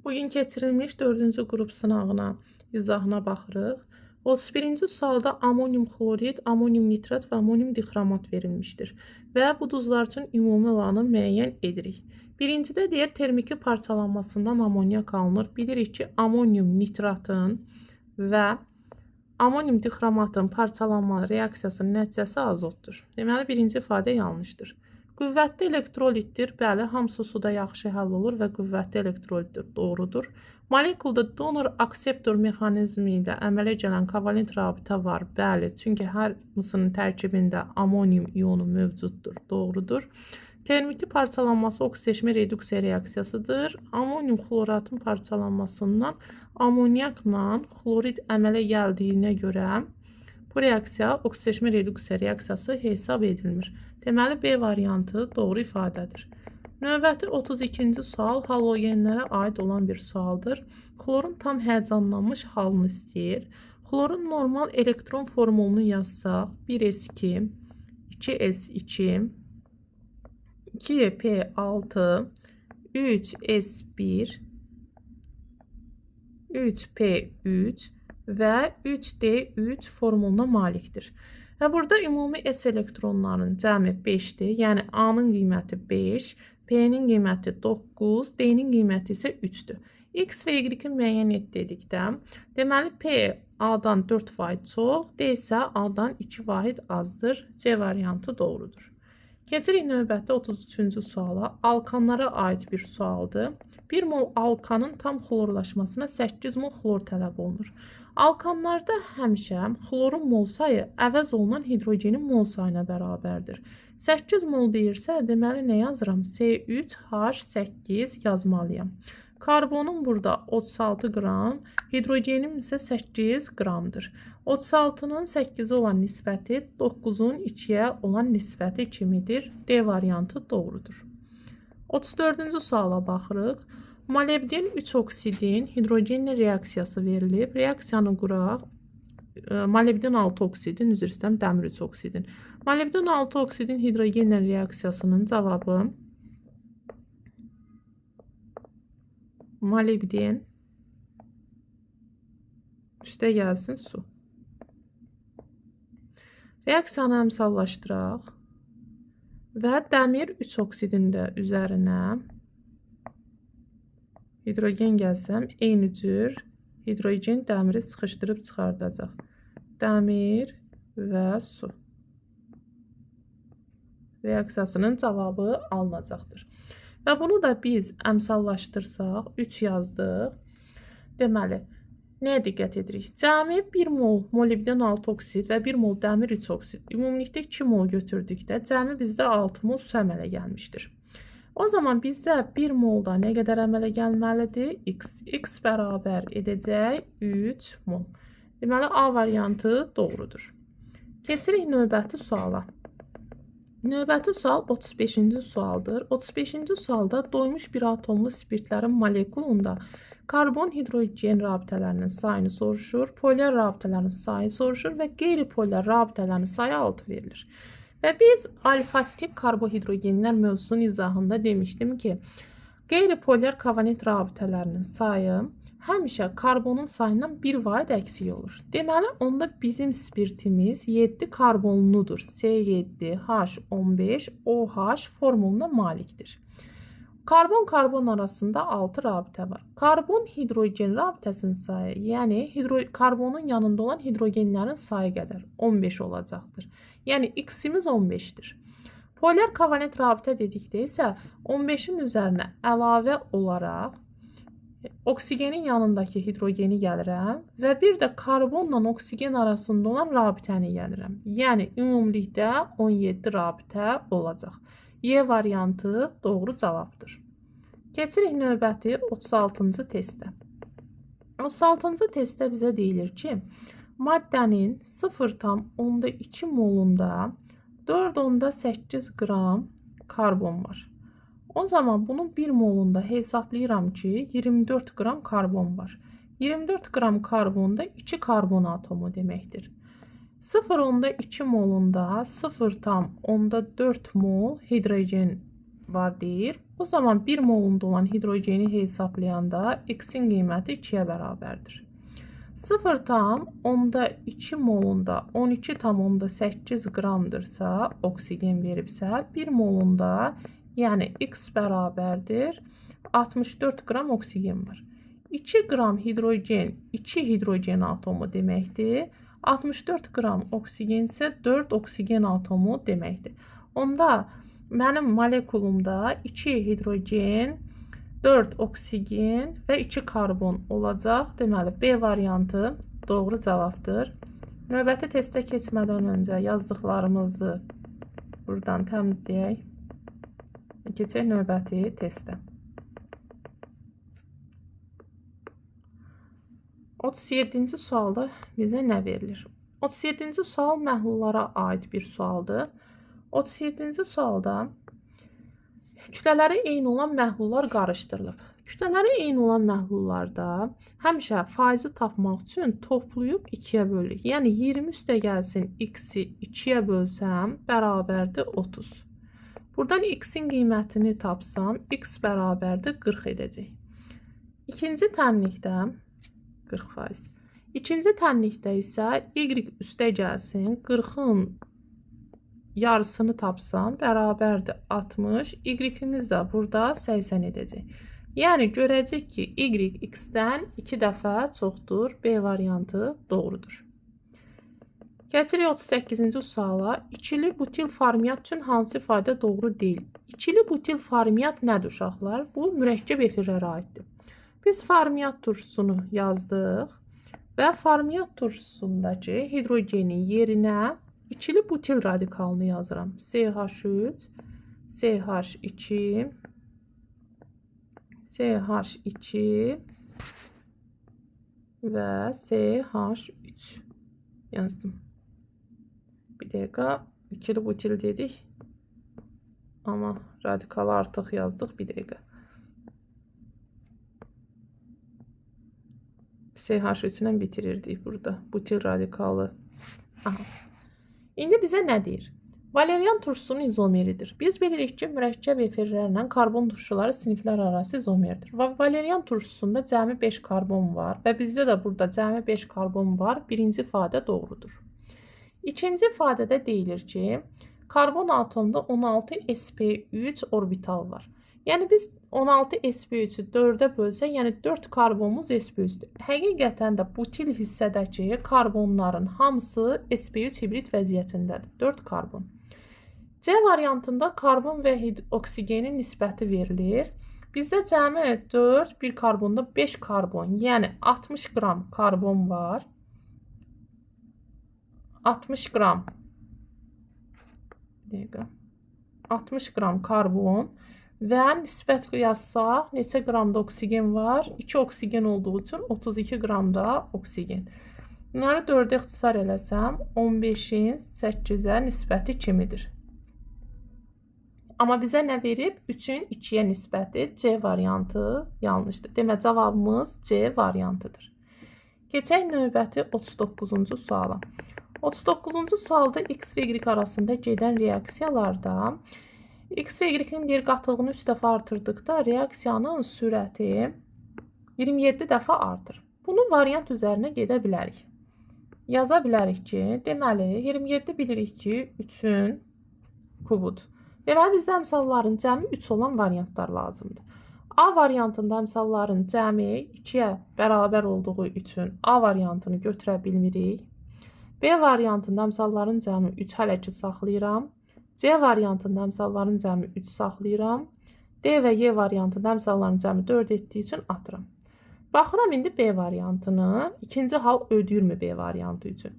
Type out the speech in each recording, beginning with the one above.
Bugün keçirilmiş 4-cü qrup sınağına, izahına baxırıq. 31-ci sualda amonium xlorid, amonium nitrat və amonium dixromat verilmişdir və bu duzlar üçün ümumi olanı müəyyən edirik. Birincidə deyir, termiki parçalanmasından amoniyak alınır. Bilirik ki, amonium nitratın və amonium dixromatın parçalanma reaksiyasının nəticəsi azotdur. Deməli, birinci ifadə yanlışdır. Qüvvətli elektrolitdir. Bəli, hamısı suda yaxşı həll olur və qüvvətli elektrolitdir. Doğrudur. Molekulda donor-akseptor mexanizmi ilə əmələ gələn kovalent rabitə var. Bəli, çünki hər mısının tərkibində amonium ionu mövcuddur. Doğrudur. Termiki parçalanması oksidaşmə reduksiya reaksiyasıdır. Amonium xloratın parçalanmasından amoniakla xlorid əmələ gəldiyinə görə bu reaksiya oksidaşmə reduksiya reaksiyası hesab edilmir. Deməli, B variantı doğru ifadədir. Növbəti 32-ci sual halogenlərə aid olan bir sualdır. Xlorun tam həyəcanlanmış halını istəyir. Xlorun normal elektron formulunu yazsaq, 1s2, 2s2, 2p6, 3s1, 3p3 və 3d3 formuluna malikdir. Və burada ümumi S elektronlarının cəmi 5-dir. Yəni A-nın qiyməti 5, P-nin qiyməti 9, D-nin qiyməti isə 3-dür. X və Y-i müəyyən et dedikdə, deməli P A-dan 4% çox, D isə A-dan 2% azdır. C variantı doğrudur. Keçirik növbəti 33-cü suala. Alkanlara aid bir sualdır. 1 mol alkanın tam xlorlaşmasına 8 mol xlor tələb olunur. Alkanlarda həmişə xlorun mol sayı əvəz olunan hidrogenin mol sayına bərabərdir. 8 mol deyirsə, deməli nə yazıram? C3H8 yazmalıyam. Karbonun burada 36 qram, hidrogenim isə 8 qramdır. 36-nın 8-ə olan nisbəti 9-un 2-yə olan nisbəti kimidir. D variantı doğrudur. 34-cü suala baxırıq. Molibden 3 oksidin hidrogenlə reaksiyası verilib. Reaksiyanı quraq. Molibden 6 oksidin, üzr istəyirəm, dəmir 3 oksidin. Molibden 6 oksidin hidrogenlə reaksiyasının cavabı molibden üstə gəlsin su. Reaksiyanı əmsallaşdıraq və dəmir 3 oksidin də üzərinə hidrogen gəlsəm, eyni cür hidrogen dəmiri sıxışdırıb çıxardacaq. Dəmir və su. Reaksiyasının cavabı alınacaqdır. Və bunu da biz əmsallaşdırsaq, 3 yazdıq. Deməli, nəyə diqqət edirik? Cəmi 1 mol molibden 6 oksid və 1 mol dəmir 3 oksid. Ümumilikdə 2 mol götürdükdə cəmi bizdə 6 mol su əmələ gəlmişdir. O zaman bizdə 1 molda nə qədər əmələ gəlməlidir? X. X bərabər edəcək 3 mol. Deməli, A variantı doğrudur. Keçirik növbəti suala. Növbəti sual 35-ci sualdır. 35-ci sualda doymuş bir atomlu spirtlərin molekulunda karbon hidrogen rabitələrinin sayını soruşur, polyar rabitələrin sayı soruşur və qeyri-polyar rabitələrin sayı 6 verilir. Və biz alfa-tip karbohidrogenlər mövzusunun izahında demişdim ki, qeyri-polyar kovalent rabitələrinin sayı həmişə karbonun sayından 1% əksik olur. Deməli, onda bizim spirtimiz 7 karbonludur. C7H15OH formuluna malikdir. Karbon-karbon arasında 6 rabitə var. Karbon-hidrogen rabitəsinin sayı, yəni karbonun yanında olan hidrogenlərin sayı qədər 15 olacaqdır. Yəni, X-imiz 15-dir. Polyar kovalent rabitə dedikdə isə 15-in üzərinə əlavə olaraq oksigenin yanındakı hidrogeni gəlirəm və bir də karbonla oksigen arasında olan rabitəni gəlirəm. Yəni, ümumilikdə 17 rabitə olacaq. Y variantı doğru cavabdır. Keçirik növbəti 36-cı testə. 36-cı testdə bizə deyilir ki, maddənin 0,2 molunda 4,8 qram karbon var. O zaman bunun 1 molunda hesablayıram ki, 24 qram karbon var. 24 qram karbonda 2 karbon atomu deməkdir. 0,2 molunda 0,4 mol hidrogen var deyir. O zaman 1 molunda olan hidrogeni hesablayanda X-in qiyməti 2-yə bərabərdir. 0,2 molunda 12,8 qramdırsa, oksigen veribsə, 1 molunda, yəni X bərabərdir 64 qram oksigen var. 2 qram hidrogen, 2 hidrogen atomu deməkdir. 64 qram oksigen isə 4 oksigen atomu deməkdir. Onda mənim molekulumda 2 hidrogen, 4 oksigen və 2 karbon olacaq. Deməli, B variantı doğru cavabdır. Növbəti testə keçmədən öncə yazdıqlarımızı buradan təmizləyək. Keçək növbəti testə. 37-ci sualda bizə nə verilir? 37-ci sual məhlullara aid bir sualdır. 37-ci sualda kütlələri eyni olan məhlullar qarışdırılıb. Kütlələri eyni olan məhlullarda həmişə faizi tapmaq üçün toplayıb 2-yə bölürük. Yəni 20 üstə gəlsin x-i 2-yə bölsəm bərabərdir 30. Buradan x-in qiymətini tapsam x bərabərdir 40 edəcək. İkinci tənlikdə 40%. İkinci tənlikdə isə y üstə gəlsin 40-ın yarısını tapsam bərabərdir 60. Y-imiz də burada 80 edəcək. Yəni görəcək ki, y x-dən 2 dəfə çoxdur. B variantı doğrudur. Keçirik 38-ci suala. İkili butil formiyyat üçün hansı ifadə doğru deyil? İkili butil formiyyat nədir uşaqlar? Bu mürəkkəb efirlərə aiddir. Biz formiyyat turşusunu yazdıq və formiyyat turşusundakı hidrogenin yerinə ikili butil radikalını yazıram. CH3, CH2, CH2 və CH3 yazdım. Bir dəqiqə, ikili butil dedik. Amma radikalı artıq yazdıq. Bir dəqiqə. CH3-lə bitirirdik burada. Butil radikalı. Aha. İndi bizə nə deyir? Valerian turşusunun izomeridir. Biz bilirik ki, mürəkkəb efirlərlə karbon turşuları siniflər arası izomerdir. Valerian turşusunda cəmi 5 karbon var və bizdə də burada cəmi 5 karbon var. Birinci ifadə doğrudur. İkinci ifadədə deyilir ki, karbon atomda 16 sp3 orbital var. Yəni biz 16 sp3-ü 4-ə bölsək, yəni 4 karbonumuz sp3-dür. Həqiqətən də butil hissədəki karbonların hamısı sp3 hibrid vəziyyətindədir. 4 karbon. C variantında karbon və oksigenin nisbəti verilir. Bizdə cəmi 4, bir karbonda 5 karbon, yəni 60 qram karbon var. 60 qram. 60 qram karbon. Və nisbət yazsaq, neçə qramda oksigen var? 2 oksigen olduğu üçün 32 qramda oksigen. Bunları 4-ə ixtisar eləsəm, 15-in 8-ə nisbəti kimidir? Amma bizə nə verib? 3-ün 2-yə nisbəti C variantı yanlışdır. Demə, cavabımız C variantıdır. Keçək növbəti 39-cu suala. 39-cu sualda X və Y arasında gedən reaksiyalarda X və Y-in deyir qatılığını 3 dəfə artırdıqda reaksiyanın sürəti 27 dəfə artır. Bunu variant üzərinə gedə bilərik. Yaza bilərik ki, deməli 27 bilirik ki, 3-ün kubudur. Deməli bizdə əmsalların cəmi 3 olan variantlar lazımdır. A variantında əmsalların cəmi 2-yə bərabər olduğu üçün A variantını götürə bilmirik. B variantında əmsalların cəmi 3 hələ ki saxlayıram. C variantında əmsalların cəmi 3 saxlayıram. D və Y variantında əmsalların cəmi 4 etdiyi üçün atıram. Baxıram indi B variantını. İkinci hal ödəyirmi B variantı üçün?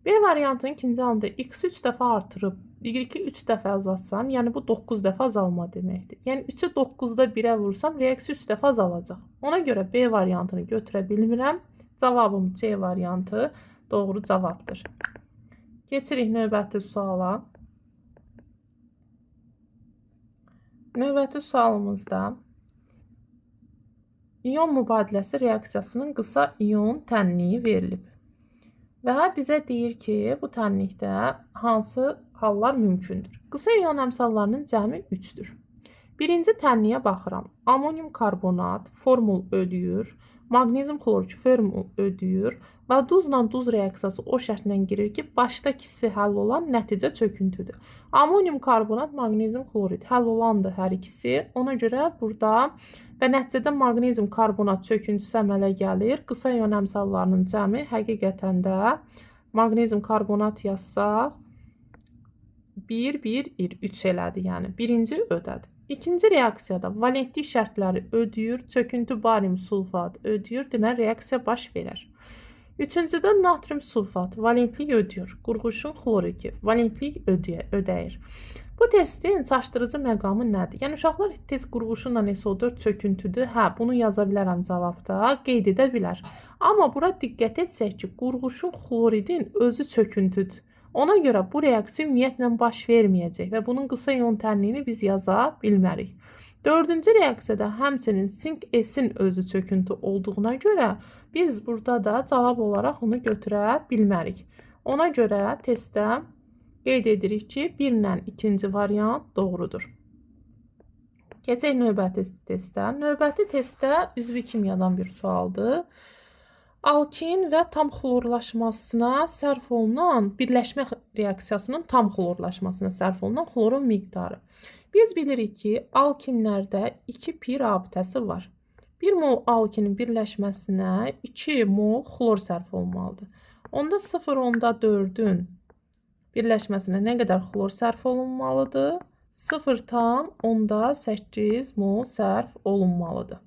B variantının ikinci halında X-i 3 dəfə artırıb, Y-i 3 dəfə azaltsam, yəni bu 9 dəfə azalma deməkdir. Yəni 3-ü 9-da 1-ə vursam, reaksiya 3 dəfə azalacaq. Ona görə B variantını götürə bilmirəm. Cavabım C variantı doğru cavabdır. Keçirik növbəti suala. Növbəti sualımızda iyon mübadiləsi reaksiyasının qısa iyon tənliyi verilib. Və bizə deyir ki, bu tənlikdə hansı hallar mümkündür? Qısa iyon əmsallarının cəmi 3-dür. Birinci tənliyə baxıram. Amonium karbonat formul ödəyir. Maqnezium xlor formul ödəyir və duzla duz reaksiyası o şərtlə girir ki, başda ikisi həll olan nəticə çöküntüdür. Amonium karbonat, maqnezium xlorid həll olandır hər ikisi. Ona görə burada və nəticədə maqnezium karbonat çöküntüsü əmələ gəlir. Qısa ion əmsallarının cəmi həqiqətən də maqnezium karbonat yazsaq 1, 1, 3 elədi. Yəni birinci ödədi. İkinci reaksiyada valentlik şərtləri ödəyir, çöküntü barium sulfat ödəyir, deməli reaksiya baş verər. Üçüncüdə natrium sulfat valentlik ödəyir, qurğuşun xloriki valentlik ödəyir. Bu testin çaşdırıcı məqamı nədir? Yəni uşaqlar test qurğuşunla SO4 çöküntüdür. Hə, bunu yaza bilərəm cavabda, qeyd edə bilər. Amma bura diqqət etsək ki, qurğuşun xloridin özü çöküntüdür. Ona görə bu reaksiya ümumiyyətlə baş verməyəcək və bunun qısa ion tənliyini biz yaza bilmərik. Dördüncü reaksiyada həmçinin sink S-in özü çöküntü olduğuna görə biz burada da cavab olaraq onu götürə bilmərik. Ona görə testdə qeyd edirik ki, 1 ilə ikinci variant doğrudur. Keçək növbəti testdə. Növbəti testdə üzvi kimyadan bir sualdır. Alkin və tam xlorlaşmasına sərf olunan birləşmə reaksiyasının tam xlorlaşmasına sərf olunan xlorun miqdarı. Biz bilirik ki, alkinlərdə 2 pi rabitəsi var. 1 mol alkinin birləşməsinə 2 mol xlor sərf olmalıdır. Onda 0,4-ün birləşməsinə nə qədər xlor sərf olunmalıdır? 0,8 mol sərf olunmalıdır.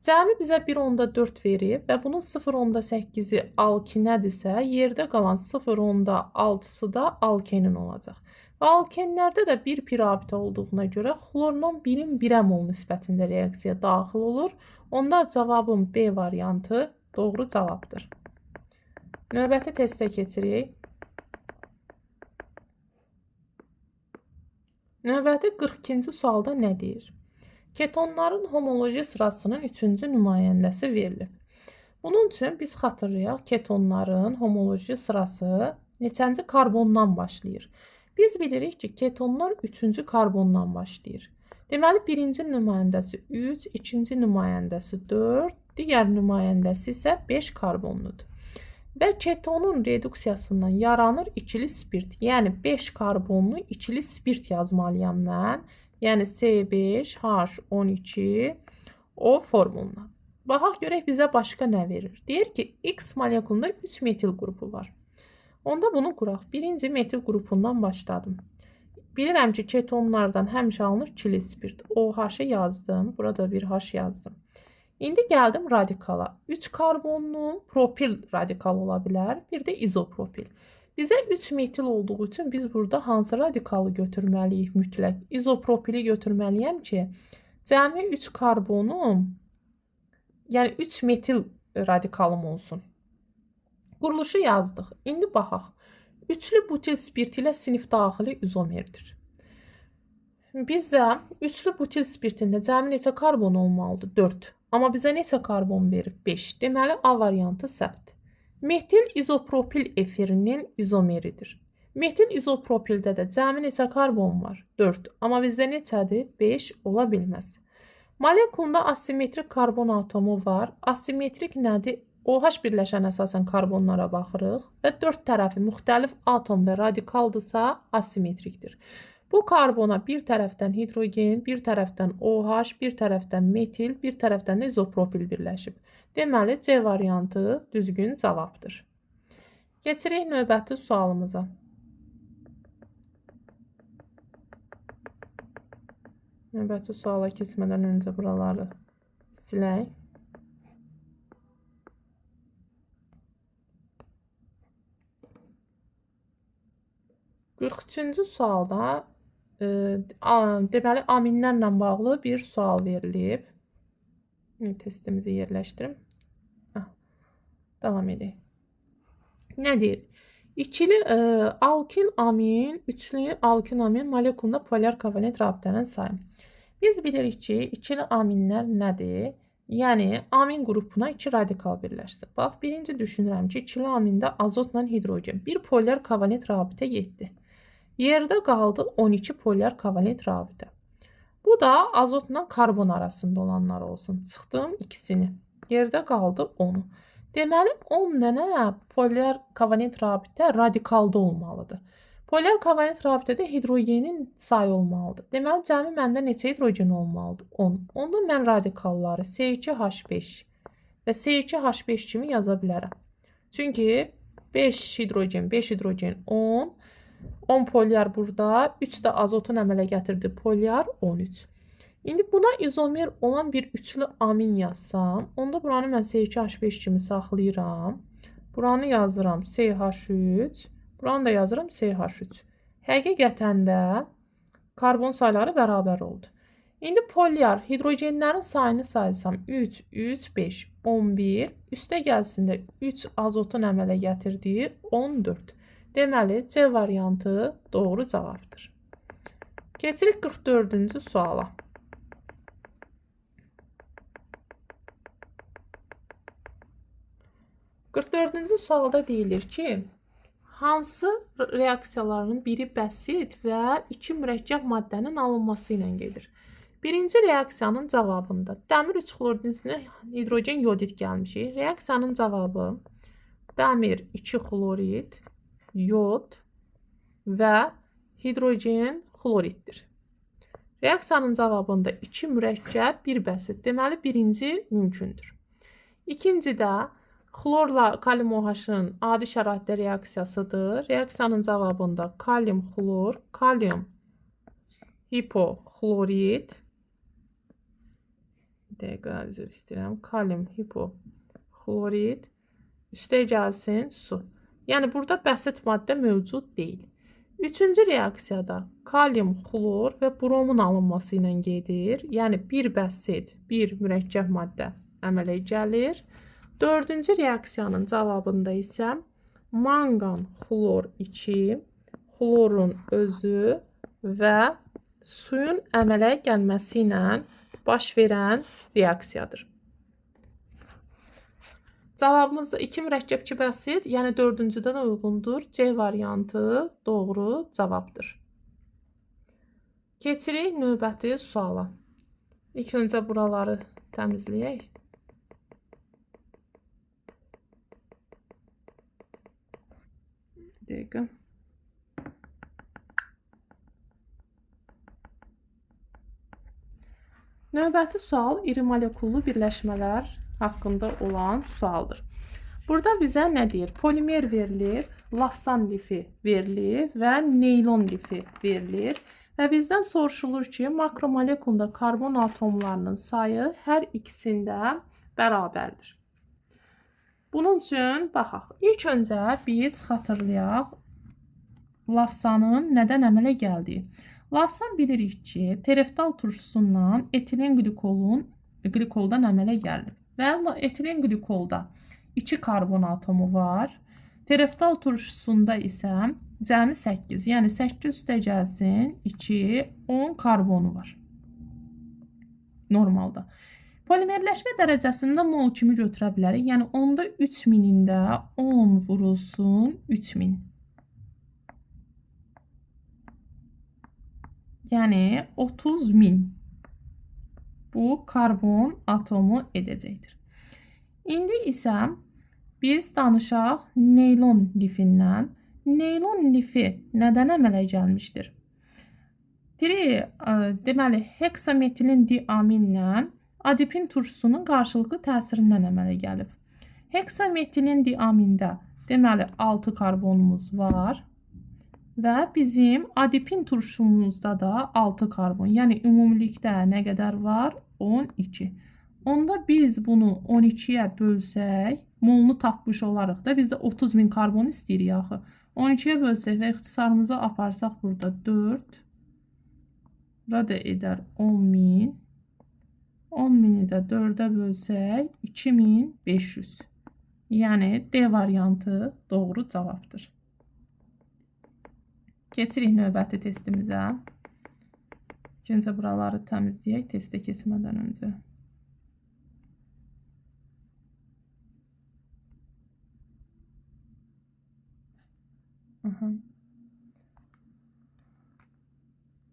Cəmi bizə 1,4 verib və bunun 0,8-i alkinədirsə, yerdə qalan 0,6-sı da alkenin olacaq. Və alkenlərdə də 1 pi rabitə olduğuna görə xlorla 1-in 1-ə mol nisbətində reaksiya daxil olur. Onda cavabın B variantı doğru cavabdır. Növbəti testə keçirik. Növbəti 42-ci sualda nə deyir? Ketonların homoloji sırasının 3-cü nümayəndəsi verilib. Bunun üçün biz xatırlayaq, ketonların homoloji sırası neçənci karbondan başlayır? Biz bilirik ki, ketonlar 3-cü karbondan başlayır. Deməli, birinci nümayəndəsi 3, ikinci nümayəndəsi 4, digər nümayəndəsi isə 5 karbonludur. Və ketonun reduksiyasından yaranır ikili spirt. Yəni 5 karbonlu ikili spirt yazmalıyam mən. Yəni C5H12O formuluna. Baxaq görək bizə başqa nə verir? Deyir ki, X molekulunda 3 metil qrupu var. Onda bunu quraq. Birinci metil qrupundan başladım. Bilirəm ki, ketonlardan həmişə alınır ikili spirt. OH-ı yazdım. Burada bir H yazdım. İndi gəldim radikala. 3 karbonlu propil radikal ola bilər. Bir də izopropil. Bizə 3 metil olduğu üçün biz burada hansı radikalı götürməliyik mütləq? İzopropili götürməliyəm ki, cəmi 3 karbonum, yəni 3 metil radikalım olsun. Quruluşu yazdıq. İndi baxaq. Üçlü butil spirt ilə sinif daxili izomerdir. Bizdə üçlü butil spirtində cəmi neçə karbon olmalıdır? 4. Amma bizə neçə karbon verir? 5. Deməli, A variantı səhvdir. Metil izopropil efirinin izomeridir. Metil izopropildə də cəmi neçə karbon var? 4. Amma bizdə neçədir? 5 ola bilməz. Molekulunda asimetrik karbon atomu var. Asimetrik nədir? OH birləşən əsasən karbonlara baxırıq və 4 tərəfi müxtəlif atom və radikaldırsa asimetrikdir. Bu karbona bir tərəfdən hidrogen, bir tərəfdən OH, bir tərəfdən metil, bir tərəfdən də izopropil birləşib. Deməli, C variantı düzgün cavabdır. Keçirik növbəti sualımıza. Növbəti suala keçmədən öncə buraları silək. Qırx-üçüncü sualda deməli, aminlərlə bağlı bir sual verilib. Testimizi yerləşdirim. Davam edək. Nə deyir? İkili alkin amin, üçlü alkin amin molekulunda polar kovalent rabitənin sayı. Biz bilirik ki, ikili aminlər nədir? Yəni, amin qrupuna 2 radikal birləşsin. Bax, birinci düşünürəm ki, ikili amində azotla hidrogen. Bir polar kovalent rabitə 7. Yerdə qaldı 12 polyar kovalent rabitə. Bu da azotla karbon arasında olanlar olsun. Çıxdım ikisini. Yerdə qaldı 10-u. Deməli 10 dənə polyar kovalent rabitə radikalda olmalıdır. Polyar kovalent rabitədə hidrogenin sayı olmalıdır. Deməli cəmi məndə neçə hidrogen olmalıdır? 10. Onda mən radikalları C2H5 və C2H5 kimi yaza bilərəm. Çünki 5 hidrogen 10. 10 polyar burada, 3 də azotun əmələ gətirdi polyar 13. İndi buna izomer olan bir üçlü amin yazsam, onda buranı mən C2H5 kimi saxlayıram. Buranı yazıram CH3, buranı da yazıram CH3. Həqiqətən də karbon sayları bərabər oldu. İndi polyar hidrogenlərin sayını saysam 3, 3, 5, 11, üstə gəlsin də 3 azotun əmələ gətirdiyi 14. Deməli, C variantı doğru cavabdır. Keçirik 44-cü suala. 44-cü sualda deyilir ki, hansı reaksiyaların biri bəsit və 2 mürəkkəb maddənin alınması ilə gedir? Birinci reaksiyanın cavabında dəmir 3 xloridin üstünə hidrogen yodid gəlmişik. Reaksiyanın cavabı dəmir 2 xlorid, yod və hidrogen xloriddir. Reaksiyanın cavabında 2 mürəkkəb, 1 bəsit. Deməli, birinci mümkündür. İkincidə xlorla kalium OH-ın adi şəraitdə reaksiyasıdır. Reaksiyanın cavabında kalium xlor, kalium hipoxlorid, üzr istəyirəm, kalium hipoxlorid, üstə gəlsin su. Yəni, burada bəsit maddə mövcud deyil. Üçüncü reaksiyada kalium xlor və bromun alınması ilə gedir. Yəni, bir bəsit, bir mürəkkəb maddə əmələ gəlir. Dördüncü reaksiyanın cavabında isə manqan xlor 2, xlorun özü və suyun əmələ gəlməsi ilə baş verən reaksiyadır. Cavabımız da 2 mürəkkəb 2 bəsit, yəni dördüncüdə də uyğundur. C variantı doğru cavabdır. Keçirik növbəti suala. İlk öncə buraları təmizləyək. Dəqiqə. Növbəti sual iri molekullu birləşmələr haqqında olan sualdır. Burada bizə nə deyir? Polimer verilir, lafsan lifi verilir və neylon lifi verilir. Və bizdən soruşulur ki, makromolekulda karbon atomlarının sayı hər ikisində bərabərdir. Bunun üçün, baxaq, ilk öncə biz xatırlayaq lafsanın nədən əmələ gəldiyi. Lafsan bilirik ki, tereftal turşusundan etilen glikoldan əmələ gəlir. Və etilen glikolda 2 karbon atomu var. Tereftal turşusunda isə cəmi 8, yəni 8 üstə gəlsin 2, 10 karbonu var. Normalda. Polimerləşmə dərəcəsində mol kimi götürə bilərik. Yəni, onda 3000-də 10 vurulsun 3000. Yəni, 30.000 bu karbon atomu edəcəkdir. İndi isə biz danışaq neylon lifindən. Neylon lifi nədən əmələ gəlmişdir? Deməli, heksametilin diaminlə adipin turşusunun qarşılıqlı təsirindən əmələ gəlib. Heksametilin diamində deməli 6 karbonumuz var və bizim adipin turşumuzda da 6 karbon. Yəni ümumilikdə nə qədər var? 12. Onda biz bunu 12-yə bölsək, molunu tapmış olarıq da, biz də 30.000 karbon istəyirik axı. 12-yə bölsək və ixtisarımıza aparsaq burada 4, burada edər 10.000. 10.000-i də 4-ə bölsək 2500. Yəni D variantı doğru cavabdır. Keçirik növbəti testimizə. İkincə buraları təmizləyək testə keçmədən öncə.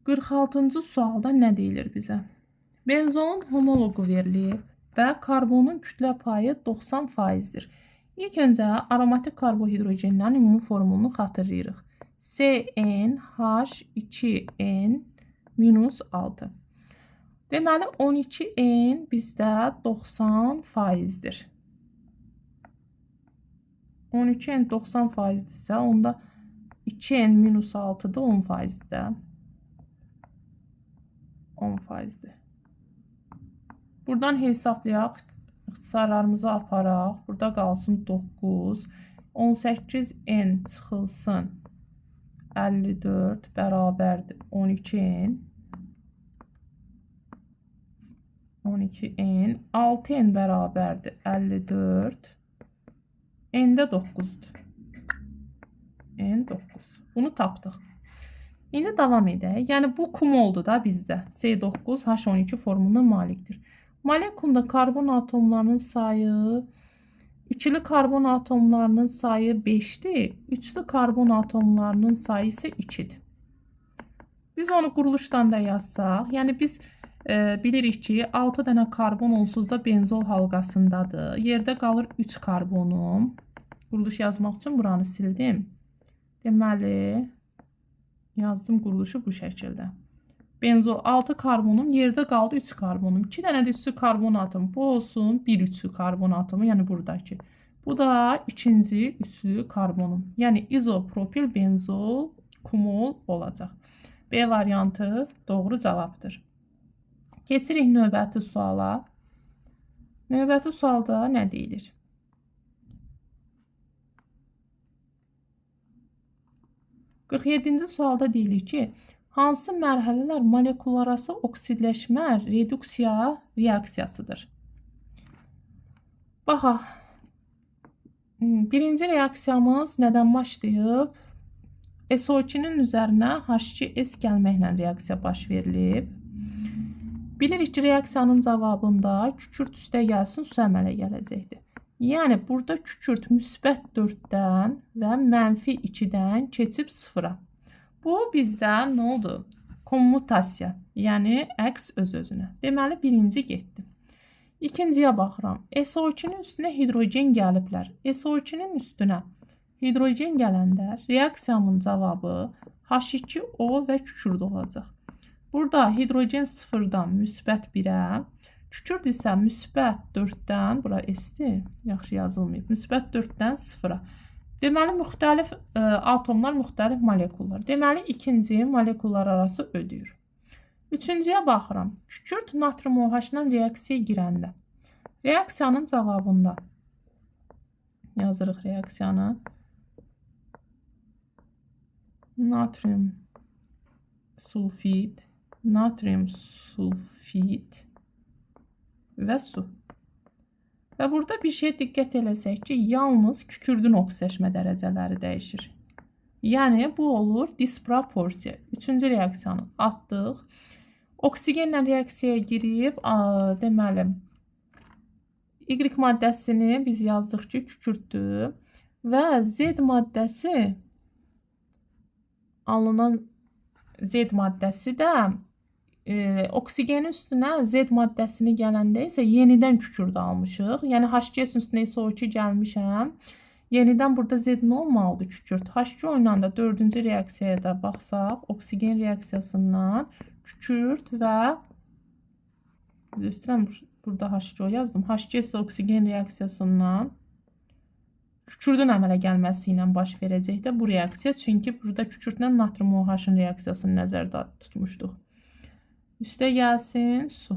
46-cı sualda nə deyilir bizə? Benzolun homoloqu verilib və karbonun kütlə payı 90%-dir. İlk öncə aromatik karbohidrogenlərin ümumi formulunu xatırlayırıq. CnH2n-6. Deməli 12n bizdə 90%-dir. 12n 90%-dirsə, onda 2n-6 da 10%-dir. 10%-dir. Buradan hesablayaq, ixtisarlarımızı aparaq. Burada qalsın 9. 18n çıxılsın 54 bərabərdir 12n. 12n. 6n bərabərdir 54. N də 9-dur. N 9. Bunu tapdıq. İndi davam edək. Yəni bu kumoldur da bizdə. C9H12 formuluna malikdir. Molekulda karbon atomlarının sayı, ikili karbon atomlarının sayı 5-dir. Üçlü karbon atomlarının sayı isə 2-dir. Biz onu quruluşdan da yazsaq, yəni biz bilirik ki, 6 dənə karbon onsuz da benzol halqasındadır. Yerdə qalır 3 karbonum. Quruluş yazmaq üçün buranı sildim. Deməli, yazdım quruluşu bu şəkildə. Benzol 6 karbonum, yerdə qaldı 3 karbonum. 2 dənə də üçlü karbon atomu. Bu olsun 1 üçlü karbon atomu, yəni buradakı. Bu da ikinci üçlü karbonum. Yəni izopropil benzol kumol olacaq. B variantı doğru cavabdır. Keçirik növbəti suala. Növbəti sualda nə deyilir? Qırx 7-ci sualda deyilir ki, hansı mərhələlər molekullararası oksidləşmə reduksiya reaksiyasıdır? Baxaq. Birinci reaksiyamız nədən başlayıb? SO2-nin üzərinə H2S gəlməklə reaksiya baş verilib. Bilirik ki, reaksiyanın cavabında kükürt üstə gəlsin, su əmələ gələcəkdir. Yəni, burada kükürt müsbət 4-dən və mənfi 2-dən keçib 0-a. Bu bizdə nə oldu? Kommutasiya, yəni əks öz-özünə. Deməli, birinci getdi. İkinciyə baxıram. SO2-nin üstünə hidrogen gəliblər. SO2-nin üstünə hidrogen gələndə reaksiyamın cavabı H2O və kükürt olacaq. Burada hidrogen 0-dan müsbət 1-ə, kükürt isə müsbət 4-dən, bura S-dir, yaxşı yazılmayıb, müsbət 4-dən 0-a. Deməli, müxtəlif atomlar, müxtəlif molekullar. Deməli, ikinci molekullar arası ödəyir. Üçüncüyə baxıram. Kükürt natrium OH-la reaksiyaya girəndə. Reaksiyanın cavabında yazırıq reaksiyanı. Natrium sulfid, natrium sulfid və su. Və burada bir şey diqqət eləsək ki, yalnız kükürdün oksidaşma dərəcələri dəyişir. Yəni, bu olur disproporsiya. Üçüncü reaksiyanı atdıq. Oksigenlə reaksiyaya girib, deməli, Y maddəsini biz yazdıq ki, kükürtdür və Z maddəsi alınan Z maddəsi də oksigenin üstünə Z maddəsini gələndə isə yenidən kükürt almışıq. Yəni H2S üstünə SO2 gəlmişəm. Yenidən burada Z nə olmalıdır? Kükürt. H2O ilə də 4-cü reaksiyaya da baxsaq, oksigen reaksiyasından kükürt və istəyirəm burada H2O yazdım. H2S oksigen reaksiyasından kükürdün əmələ gəlməsi ilə baş verəcəkdir bu reaksiya. Çünki burada kükürtlə natrium OH-ın reaksiyasını nəzərdə tutmuşduq. Üstə gəlsin su.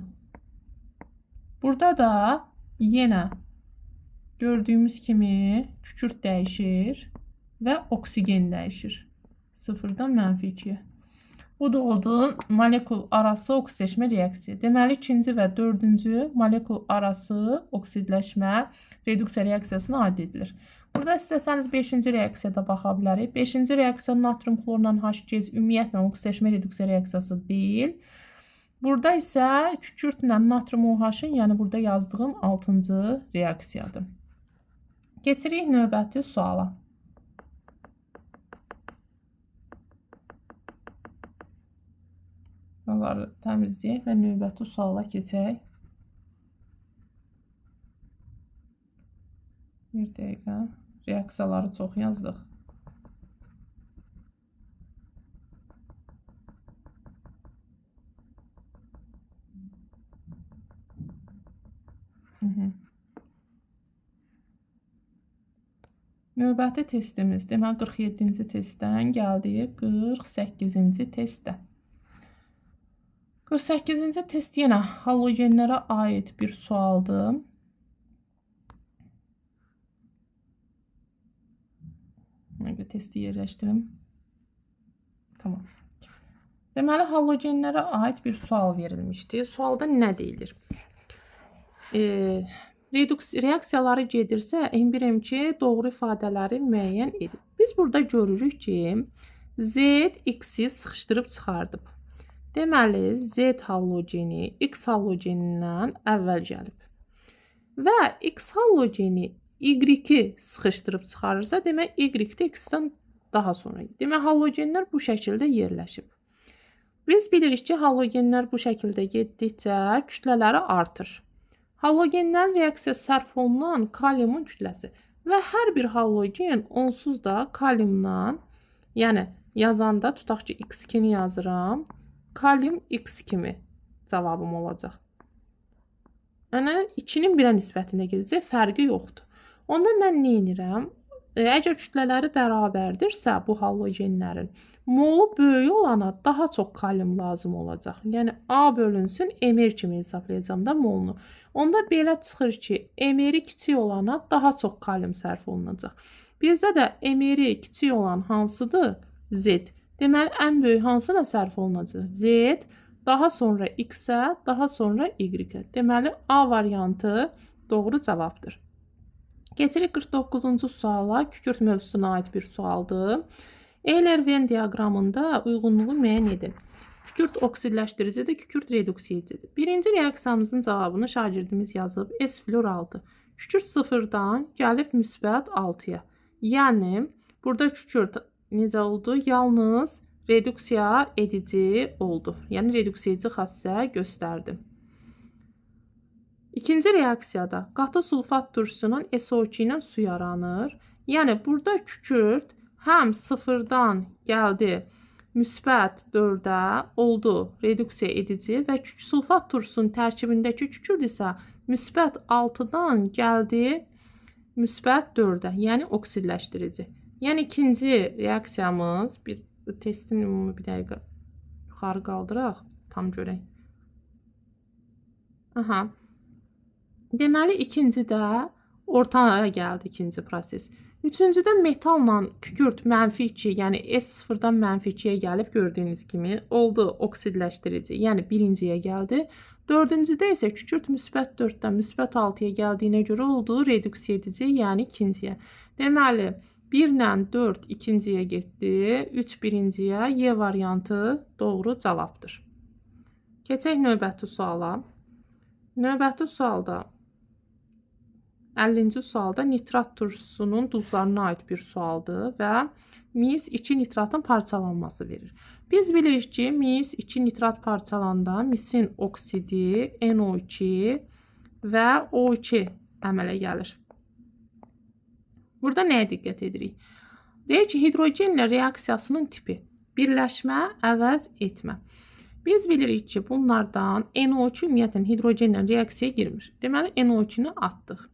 Burada da yenə gördüyümüz kimi kükürt dəyişir və oksigen dəyişir. 0-dan -2-yə. Bu da oldu molekul arası oksidləşmə reaksiyası. Deməli, ikinci və dördüncü molekul arası oksidləşmə reduksiya reaksiyasına aid edilir. Burada istəsəniz 5-ci reaksiyada baxa bilərik. 5-ci reaksiya natrium xlorla H2S ümumiyyətlə oksidləşmə reduksiya reaksiyası deyil. Burada isə kükürtlə natrium OH-ın, yəni burada yazdığım 6-cı reaksiyadır. Keçirik növbəti suala. Buraları təmizləyək və növbəti suala keçək. Bir dəqiqə. Reaksiyaları çox yazdıq. Növbəti testimiz, deməli 47-ci testdən gəldik 48-ci testə. 48-ci test yenə halogenlərə aid bir sualdır. Testi yerləşdirim. Tamam. Deməli, halogenlərə aid bir sual verilmişdi. Sualda nə deyilir? Reaksiyaları gedirsə, M1, M2 doğru ifadələri müəyyən edin. Biz burada görürük ki, Z X-i sıxışdırıb çıxardıb. Deməli, Z halogeni X halogenindən əvvəl gəlib. Və X halogeni Y-i sıxışdırıb çıxarırsa, demək, Y də X-dən daha sonra. Demək, halogenlər bu şəkildə yerləşib. Biz bilirik ki, halogenlər bu şəkildə getdikcə kütlələri artır. Halogenlərin reaksiya sərf olunan kaliumun kütləsi və hər bir halogen onsuz da kaliumdan, yəni yazanda tutaq ki, X2-ni yazıram, kalium X kimi cavabım olacaq. Yəni 2-nin 1-ə nisbətində gedəcək, fərqi yoxdur. Onda mən nə edirəm? Əgər kütlələri bərabərdirsə bu halogenlərin, molu böyük olana daha çox kalium lazım olacaq. Yəni A bölünsün Mr kimi hesablayacağım da molunu. Onda belə çıxır ki, Mr kiçik olana daha çox kalium sərf olunacaq. Bizdə də Mr kiçik olan hansıdır? Z. Deməli, ən böyük hansına sərf olunacaq? Z, daha sonra X-ə, daha sonra Y-ə. Deməli, A variantı doğru cavabdır. Keçirik 49-cu suala, kükürt mövzusuna aid bir sualdır. Euler-Venn diaqramında uyğunluğu müəyyən edin. Kükürt oksidləşdiricidir, kükürt reduksidicidir. Birinci reaksiyamızın cavabını şagirdimiz yazıb, S flor 6. Kükürt 0-dan gəlib müsbət 6-ya. Yəni, burada kükürt necə oldu? Yalnız reduksiya edici oldu. Yəni, reduksiya edici xassə göstərdi. İkinci reaksiyada qatı sulfat turşusunun SO2 ilə su yaranır. Yəni, burada kükürt həm 0-dan gəldi müsbət 4-ə oldu reduksiya edici və sulfat turşusunun tərkibindəki kükürt isə müsbət 6-dan gəldi müsbət 4-ə, yəni oksidləşdirici. Yəni, ikinci reaksiyamız, bir testin ümumi bir dəqiqə yuxarı qaldıraq, tam görək. Deməli, ikincidə ortaya gəldi ikinci proses. Üçüncüdə metalla kükürt -2, yəni S0-dan -2-yə gəlib gördüyünüz kimi oldu oksidləşdirici, yəni birinciyə gəldi. Dördüncüdə isə kükürt müsbət 4-dən müsbət 6-ya gəldiyinə görə oldu reduksiya edici, yəni ikinciyə. Deməli, 1 ilə 4 ikinciyə getdi, 3 birinciyə, Y variantı doğru cavabdır. Keçək növbəti suala. Növbəti sualda 50-ci sualda nitrat turşusunun duzlarına aid bir sualdır və mis-2 nitratın parçalanması verir. Biz bilirik ki, mis-2 nitrat parçalanda misin oksidi NO2 və O2 əmələ gəlir. Burada nəyə diqqət edirik? Deyir ki, hidrogenlə reaksiyasının tipi birləşmə, əvəz etmə. Biz bilirik ki, bunlardan NO2 ümumiyyətlə hidrogenlə reaksiyaya girmir. Deməli, NO2-ni atdıq.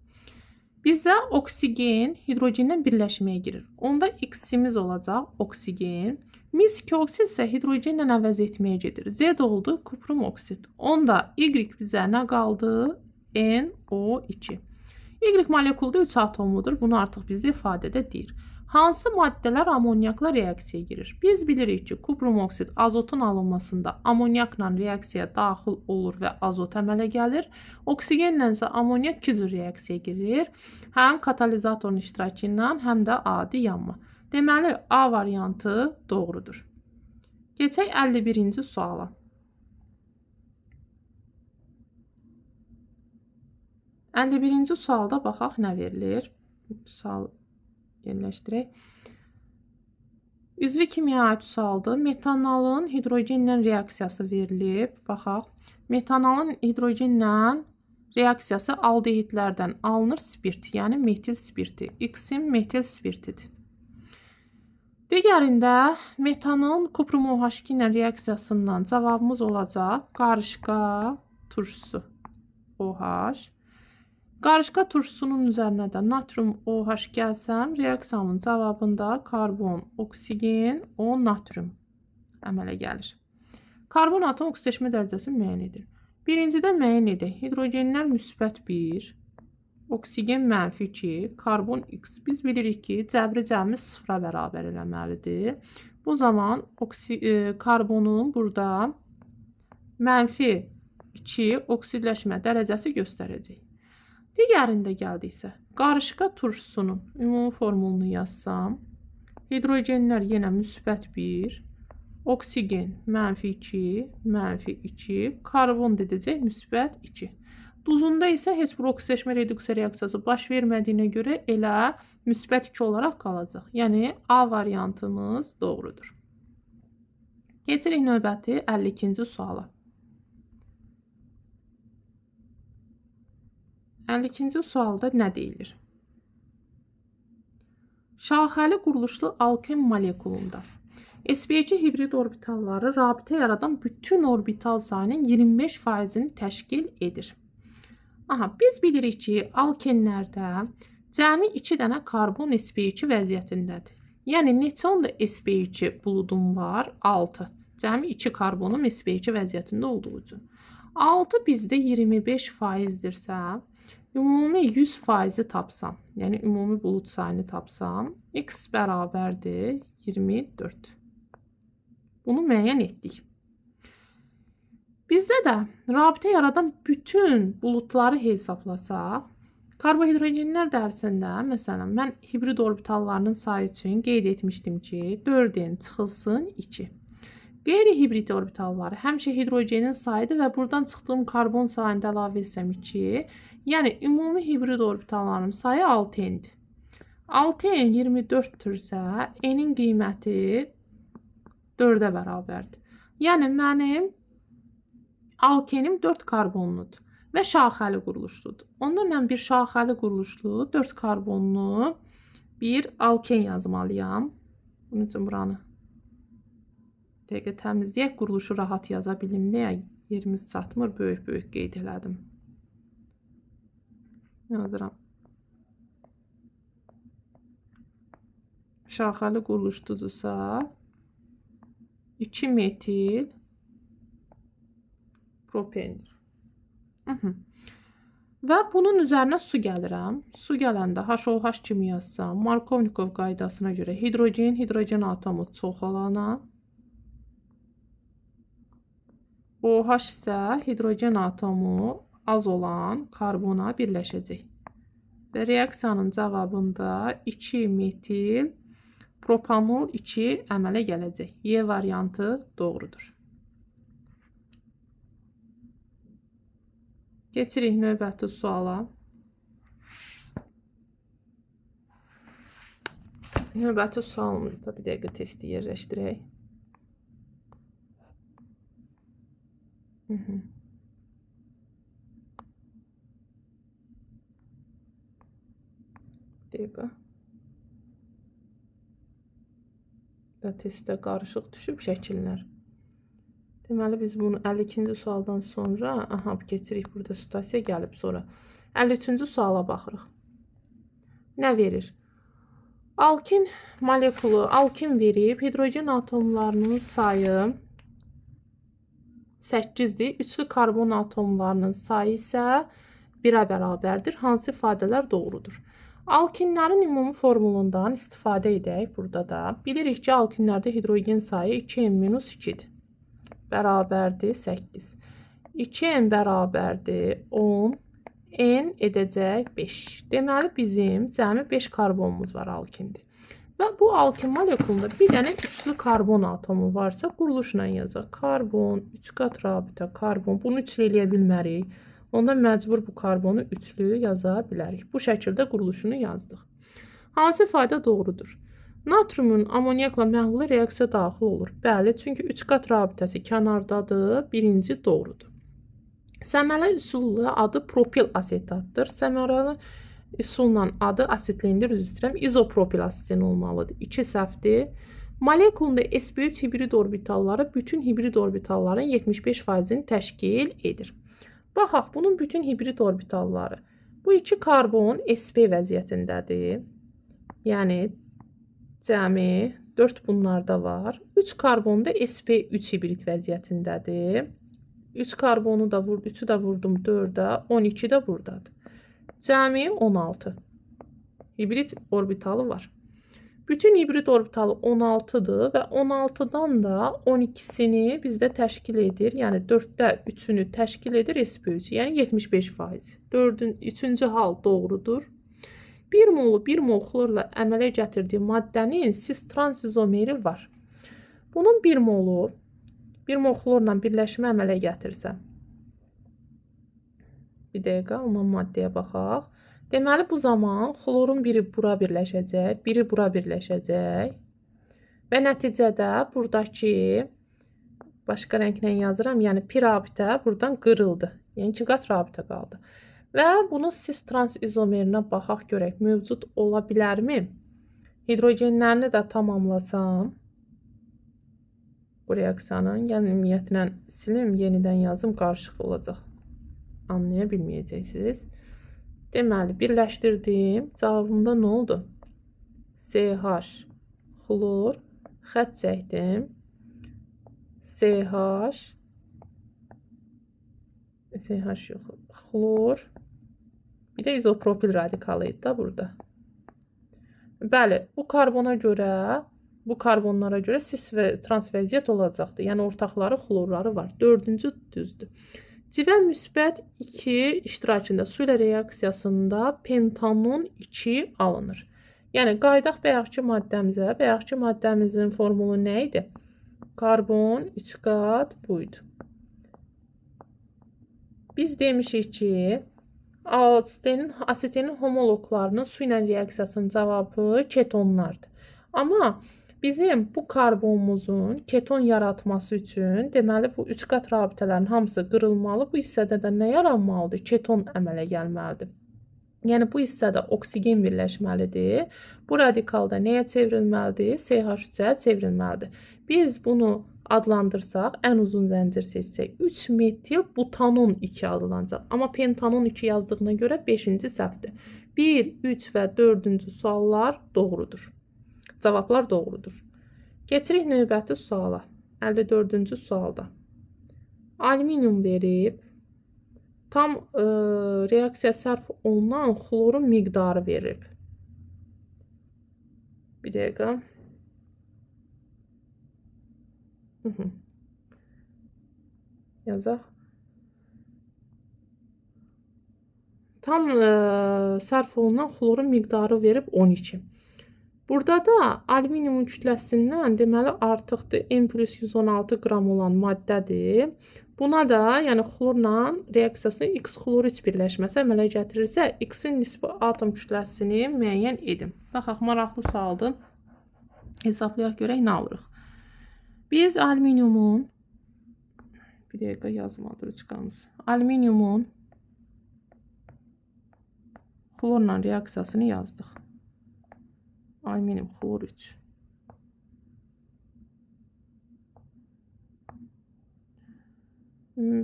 Bizdə oksigen hidrogenlə birləşməyə girir. Onda X-imiz olacaq oksigen. Mis-2 oksid isə hidrogenlə əvəz etməyə gedir. Z oldu kuprum oksid. Onda Y bizə nə qaldı? NO2. Y molekulda 3 atomludur. Bunu artıq bizdə ifadədə deyir. Hansı maddələr amonyakla reaksiyaya girir? Biz bilirik ki, kuprum oksid azotun alınmasında amonyakla reaksiyaya daxil olur və azot əmələ gəlir. Oksigenlə isə amonyak 2 cür reaksiyaya girir. Həm katalizatorun iştirakı ilə, həm də adi yanma. Deməli, A variantı doğrudur. Keçək 51-ci suala. 51-ci sualda baxaq nə verilir. Sual yerləşdirək. Üzvi kimya sualdır. Metanalın hidrogenlə reaksiyası verilib. Baxaq. Metanalın hidrogenlə reaksiyası aldehidlərdən alınır spirt, yəni metil spirti. X'in metil spirtidir. Digərində metanın kuprum OH2 ilə reaksiyasından cavabımız olacaq qarışqa turşusu OH. Qarışqa turşusunun üzərinə də natrium OH gəlsəm, reaksiyanın cavabında karbon, oksigen, O natrium əmələ gəlir. Karbon atom oksidaşma dərəcəsini müəyyən edin. Birincidə müəyyən edək. Hidrogenlər müsbət 1, oksigen mənfi 2, karbon X. Biz bilirik ki, cəbri cəmimiz 0-a bərabər eləməlidir. Bu zaman karbonun burada mənfi 2 oksidləşmə dərəcəsi göstərəcək. Digərində gəldiksə, qarışqa turşusunun ümumi formulunu yazsam, hidrogenlər yenə müsbət 1, oksigen mənfi 2, mənfi 2, karbon dedəcək müsbət 2. Duzunda isə heç bir oksidləşmə reduksiya reaksiyası baş vermədiyinə görə elə müsbət 2 olaraq qalacaq. Yəni, A variantımız doğrudur. Keçirik növbəti 52-ci suala. 52-ci sualda nə deyilir? Şaxəli quruluşlu alken molekulunda sp2 hibrid orbitalları rabitə yaradan bütün orbital sayının 25%-ni təşkil edir. Biz bilirik ki, alkenlərdə cəmi 2 dənə karbon sp2 vəziyyətindədir. Yəni, neçə onda sp2 buludum var? 6. Cəmi 2 karbonum sp2 vəziyyətində olduğu üçün. 6 bizdə 25%-dirsə, ümumi 100%-i tapsam, yəni ümumi bulud sayını tapsam, x bərabərdir 24. Bunu müəyyən etdik. Bizdə də rabitə yaradan bütün buludları hesablasaq, karbohidrogenlər dərsində, məsələn, mən hibrid orbitallarının sayı üçün qeyd etmişdim ki, 4-dən çıxılsın 2. Qeyri-hibrid orbitalları həmişə hidrogenin sayıdır və buradan çıxdığım karbon sayını əlavə etsəm 2, yəni ümumi hibrid orbitalların sayı 6N'dir. 6N 24-dürsə, N'in qiyməti 4-ə bərabərdir. Yəni mənim alkenim 4 karbonludur və şaxəli quruluşludur. Onda mən bir şaxəli quruluşlu 4 karbonlu bir alken yazmalıyam. Bunun üçün buranı dəqiqə təmizləyək, quruluşu rahat yaza bilim deyə yerimiz çatmır, böyük-böyük qeyd elədim. Yazıram. Şaxəli quruluşdudursa 2 metil propendir. Və bunun üzərinə su gəlirəm. Su gələndə HOH kimi yazsam, Markovnikov qaydasına görə hidrogen atomu çox olana, OH isə hidrogen atomu az olan karbona birləşəcək. Və reaksiyanın cavabında 2 metil propanol 2 əmələ gələcək. Y variantı doğrudur. Keçirik növbəti suala. Növbəti sualımızda bir dəqiqə testi yerləşdirək. Dəqiqə. Və testdə qarışıq düşüb şəkillər. Deməli, biz bunu 52-ci sualdan sonra, keçirik, burada situasiya gəlib sonra. 53-cü suala baxırıq. Nə verir? Alkin molekulu, alkin verib, hidrogen atomlarının sayı 8-dir. Üçlü karbon atomlarının sayı isə 1-ə bərabərdir. Hansı ifadələr doğrudur? Alkinlərin ümumi formulundan istifadə edək burada da. Bilirik ki, alkinlərdə hidrogen sayı 2n-2-dir. Bərabərdir 8. 2n bərabərdir 10. N edəcək 5. Deməli, bizim cəmi 5 karbonumuz var alkindir. Və bu alkin molekulunda bir dənə üçlü karbon atomu varsa, quruluşla yazaq. Karbon, 3 qat rabitə, karbon. Bunu üçlü eləyə bilmərik. Onda məcbur bu karbonu üçlü yaza bilərik. Bu şəkildə quruluşunu yazdıq. Hansı ifadə doğrudur? Natriumun amoniakla məhlula reaksiya daxil olur. Bəli, çünki 3 qat rabitəsi kənardadır. Birinci doğrudur. Səmərəli üsulla adı propil asetatdır. Səmərəli üsulla adı asetlendir, üzr istəyirəm. İzopropil asetlen olmalıdır. 2 səhvdir. Molekulunda sp3 hibrid orbitalları bütün hibrid orbitalların 75%-ni təşkil edir. Baxaq, bunun bütün hibrid orbitalları. Bu 2 karbon sp vəziyyətindədir. Yəni cəmi 4 bunlarda var. 3 karbon da sp3 hibrid vəziyyətindədir. 3 karbonu da vurdum, 3'ü də vurdum 4'ə, 12 də buradadır. Cəmi 16. Hibrid orbitalı var. Bütün hibrid orbitalı 16'dır və 16'dan da 12'sini bizdə təşkil edir. Yəni 4'də 3'ünü təşkil edir sp3, yəni 75%. 3-cü hal doğrudur. 1 molu 1 mol xlorla əmələ gətirdiyi maddənin cis trans izomeri var. Bunun 1 molu 1 mol xlorla birləşmə əmələ gətirsə. Bir dəqiqə, ondan maddəyə baxaq. Deməli, bu zaman xlorun biri bura birləşəcək, biri bura birləşəcək. Və nəticədə buradakı, başqa rənglə yazıram, yəni pi rabitə buradan qırıldı. Yəni 2 qat rabitə qaldı. Və bunun cis trans izomerinə baxaq görək, mövcud ola bilərmi? Hidrogenlərini də tamamlasam, bu reaksiyanın, yəni ümumiyyətlə silim, yenidən yazım, qarışıq olacaq. Anlaya bilməyəcəksiniz. Deməli, birləşdirdim. Cavabımda nə oldu? CH, xlor, xətt çəkdim. CH yox, xlor, bir də izopropil radikalı idi da burada. Bəli, bu karbona görə, bu karbonlara görə cis və trans vəziyyət olacaqdır. Yəni ortaqları, xlorları var. 4-cü düzdür. Civə müsbət 2 iştirakında su ilə reaksiyasında pentanon 2 alınır. Yəni qayıdaq bayaqki maddəmizə. Bayaqki maddəmizin formulu nə idi? Karbon 3 qat buydu. Biz demişik ki, asetenin homoloqlarının su ilə reaksiyasının cavabı ketonlardır. Amma bizim bu karbonumuzun keton yaratması üçün, deməli bu 3 qat rabitələrin hamısı qırılmalı. Bu hissədə də nə yaranmalıdır? Keton əmələ gəlməlidir. Yəni bu hissədə oksigen birləşməlidir. Bu radikalda nəyə çevrilməlidir? CH3-ə çevrilməlidir. Biz bunu adlandırsaq, ən uzun zəncir seçsək, 3 metil butanon 2 adlanacaq. Amma pentanon 2 yazdığına görə 5-ci səhvdir. 1, 3 və 4-cü suallar doğrudur. Cavablar doğrudur. Keçirik növbəti suala. 54-cü sualda. Alüminium verib, tam reaksiya sərf olunan xlorun miqdarı verib. Bir dəqiqə. Yazaq. Tam sərf olunan xlorun miqdarı verib 12. Burada da alüminiumun kütləsindən deməli artıqdır. M plus 116 qram olan maddədir. Buna da, yəni xlorla reaksiyasına X xlor 3 birləşməsi əmələ gətirirsə, X-in nisbi atom kütləsini müəyyən edin. Baxaq, maraqlı sualdır. Hesablayaq görək nə alırıq. Biz alüminiumun, bir dəqiqə yazmadır üçqamız. Alüminiumun xlorla reaksiyasını yazdıq. Alüminium xlor 3.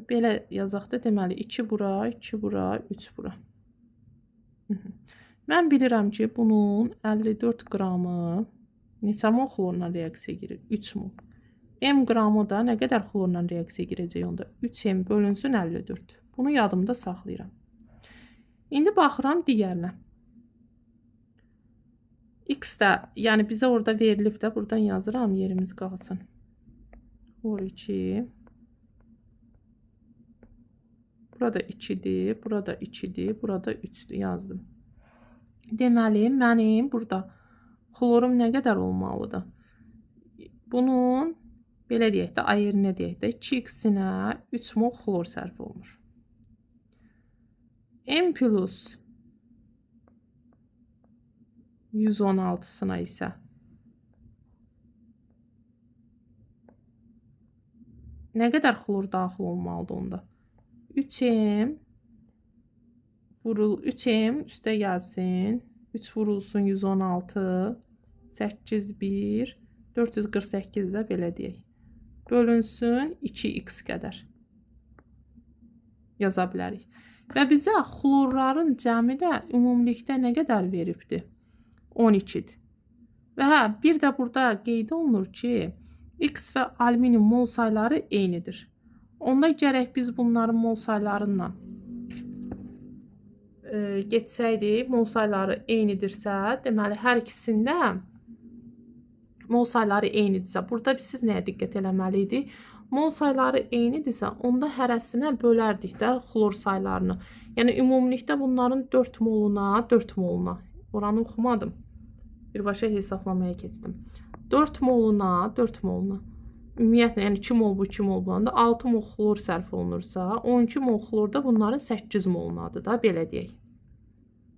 Belə yazaq da, deməli 2 bura, 2 bura, 3 bura. Mən bilirəm ki, bunun 54 qramı neçə mol xlorla reaksiya girir? 3 mol. M qramı da nə qədər xlorla reaksiya girəcək onda? 3M bölünsün 54. Bunu yadımda saxlayıram. İndi baxıram digərinə. X də, yəni bizə orada verilib də, buradan yazıram, yerimiz qalsın. Xlor 2. Burada 2'dir, burada 2'dir, burada 3'dür yazdım. Deməli, mənim burada xlorum nə qədər olmalıdır? Bunun, belə deyək də, A yerinə deyək də, 2x-inə 3 mol xlor sərf olunur. M plus 116'sına isə Nə qədər xlor daxil olmalıdır onda? 3M vurul 3M üstə gəlsin. 3 vurulsun 116. 8 1 448 də belə deyək. Bölünsün 2x qədər. Yaza bilərik. Və bizə xlorların cəmi də ümumilikdə nə qədər veribdir? 12-dir. Və hə, bir də burada qeyd olunur ki, X və alüminium mol sayları eynidir. Onda gərək biz bunların mol saylarından geçsəydik, mol sayları eynidirsə, deməli hər ikisində mol sayları eynidirsə, burada siz nəyə diqqət eləməliydik? Mol sayları eynidirsə, onda hərəsinə bölərdik də xlor saylarını. Yəni ümumilikdə bunların 4 moluna, oranı oxumadım. Birbaşa hesablamaya keçdim. 4 moluna. Ümumiyyətlə, yəni 2 mol bu, 2 mol bu anda 6 mol xlor sərf olunursa, 12 mol xlor da bunların 8 molunadır da, belə deyək.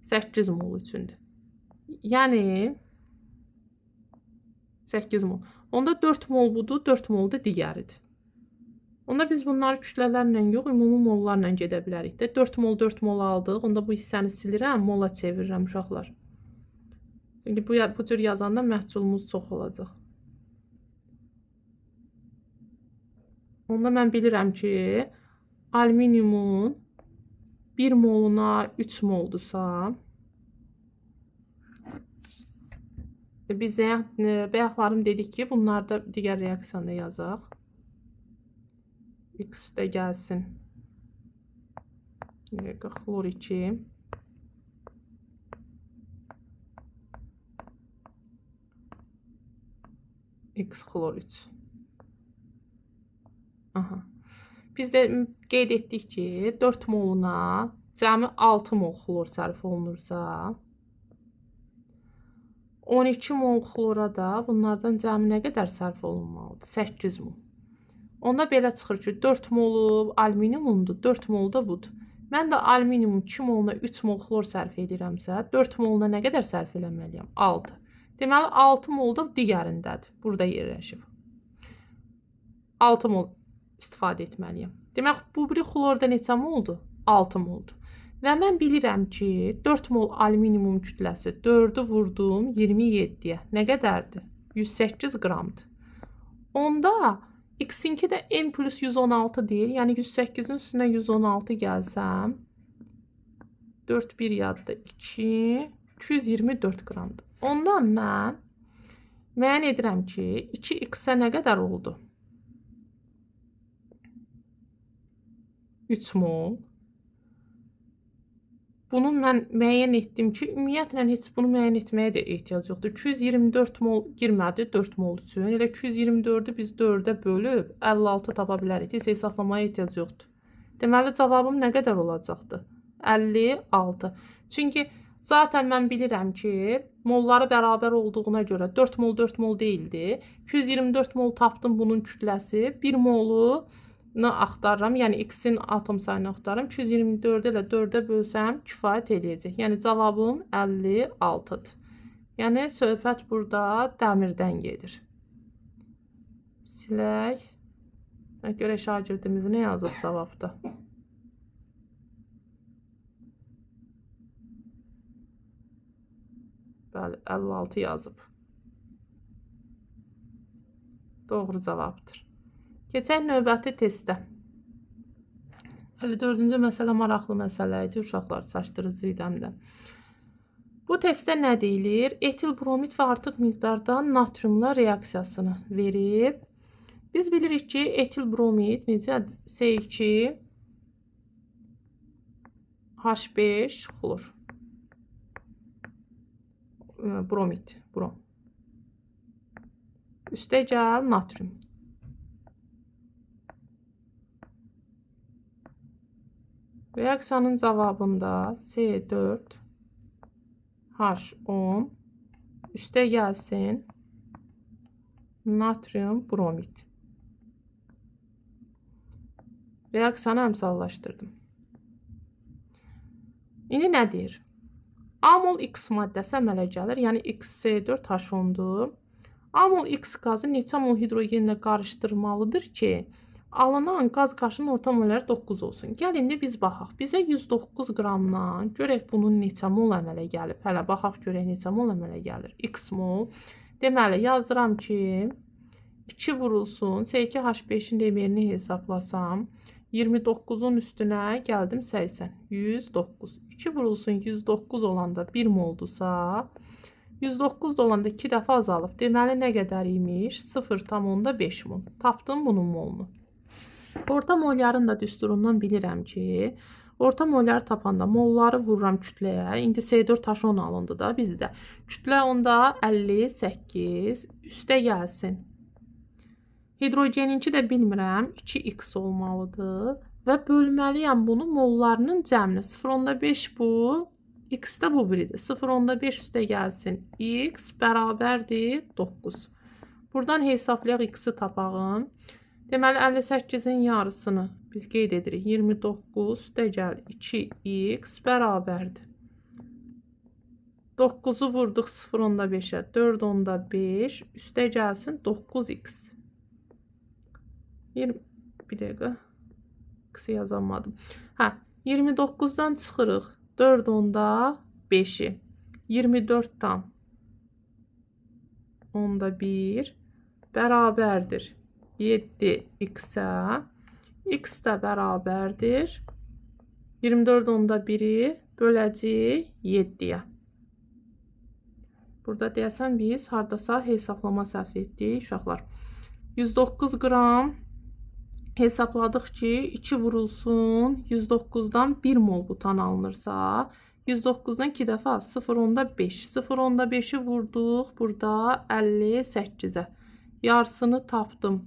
8 mol üçündür. Yəni 8 mol. Onda 4 mol budur, 4 mol da digəridir. Onda biz bunları kütlələrlə yox, ümumi mollarla gedə bilərik də. 4 mol aldıq. Onda bu hissəni silirəm, mola çevirirəm uşaqlar. Çünki bu cür yazanda məhsulumuz çox olacaq. Onda mən bilirəm ki, alüminiumun 1 moluna 3 moldursa, biz bayaqlarım dedik ki, bunlar da digər reaksiyanda yazaq. X üstə gəlsin. Xlor 2. X xlor 3. Aha. Biz də qeyd etdik ki, 4 moluna cəmi 6 mol xlor sərf olunursa, 12 mol xlora da bunlardan cəmi nə qədər sərf olunmalıdır? 8 mol. Onda belə çıxır ki, 4 molu alüminiumdur, 4 mol da budur. Mən də alüminiumun 2 moluna 3 mol xlor sərf edirəmsə, 4 moluna nə qədər sərf eləməliyəm? 6. Deməli, 6 mol da digərindədir. Burada yerləşib. 6 mol istifadə etməliyəm. Demək, bu biri xlorda neçə moldur? 6 moldur. Və mən bilirəm ki, 4 mol alüminium kütləsi 4-ü vurdum 27-yə. Nə qədərdir? 108 qramdır. Onda X-inki də M plus 116 deyil. Yəni 108-in üstünə 116 gəlsəm, 4 1 yadda 2, 224 qramdır. Ondan mən müəyyən edirəm ki, 2x-ə nə qədər oldu? 3 mol. Bunu mən müəyyən etdim ki, ümumiyyətlə heç bunu müəyyən etməyə də ehtiyac yoxdur. 224 mol girmədi 4 mol üçün. Elə 224-ü biz 4-ə bölüb 56 tapa bilərik. Heç hesablamaya ehtiyac yoxdur. Deməli, cavabım nə qədər olacaqdır? 56. Çünki zaten mən bilirəm ki, molları bərabər olduğuna görə 4 mol deyildi. 224 mol tapdım bunun kütləsi. 1 molu axtarıram. Yəni X-in atom sayını axtarıram. 224 ilə 4-ə bölsəm kifayət eləyəcək. Yəni cavabım 56-dır. Yəni söhbət burada dəmirdən gedir. Silək. Görək şagirdimiz nə yazıb cavabda. Bəli, 56 yazıb. Doğru cavabdır. Keçək növbəti testə. 54-cü məsələ maraqlı məsələ idi, uşaqlar, çaşdırıcı idi həm də. Bu testdə nə deyilir? Etil bromid və artıq miqdarda natriumla reaksiyasını verib. Biz bilirik ki, etil bromid necə? C2 H5 xlor. Bromid, brom. Üstə gəl natrium. Reaksiyanın cavabında C4 H10 üstə gəlsin natrium bromid. Reaksiyanı əmsallaşdırdım. İndi nə deyir? Amol X maddəsi əmələ gəlir, yəni XC4H10-dur. Amol X qazı neçə mol hidrogenlə qarışdırmalıdır ki, Alınan qaz qaşının orta moları 9 olsun. Gəl indi biz baxaq. Bizə 109 qramdan görək bunun neçə mol əmələ gəlib. Hələ baxaq görək neçə mol əmələ gəlir. X mol. Deməli yazıram ki 2 vurulsun. S2H5-in demirini hesablasam 29-un üstünə gəldim 80. 109. 2 vurulsun 109 olanda 1 moldursa 109 da olanda 2 dəfə azalıb. Deməli nə qədər imiş? 0,5 mol. Tapdım bunun molunu. Orta molların da düsturundan bilirəm ki, orta molları tapanda molları vururam kütləyə. İndi S4H10 alındı da bizdə. Kütlə onda 58 üstə gəlsin. Hidrogeninki də bilmirəm, 2x olmalıdır. Və bölməliyəm bunu mollarının cəmini. 0,5 bu, x də bu biridir. 0,5 üstə gəlsin. X bərabərdir 9. Buradan hesablayaq x-i tapağım. Deməli 58-in yarısını biz qeyd edirik. 29 üstə gəl 2x bərabərdir. 9-u vurduq 0,5-ə. 4,5 üstə gəlsin 9x. Bir dəqiqə. X-i yazamadım. 29-dan çıxırıq. 4,5-i. 24-dan 1 bərabərdir 7x-ə. X də bərabərdir 24,1-i böləcəyik 7-yə. Burada deyəsən biz hardasa hesablama səhv etdik uşaqlar. 109 qram hesabladıq ki 2 vurulsun 109-dan 1 mol butan alınırsa 109-dan 2 dəfə 0,5. 0,5-i vurduq burada 58-ə. Yarısını tapdım.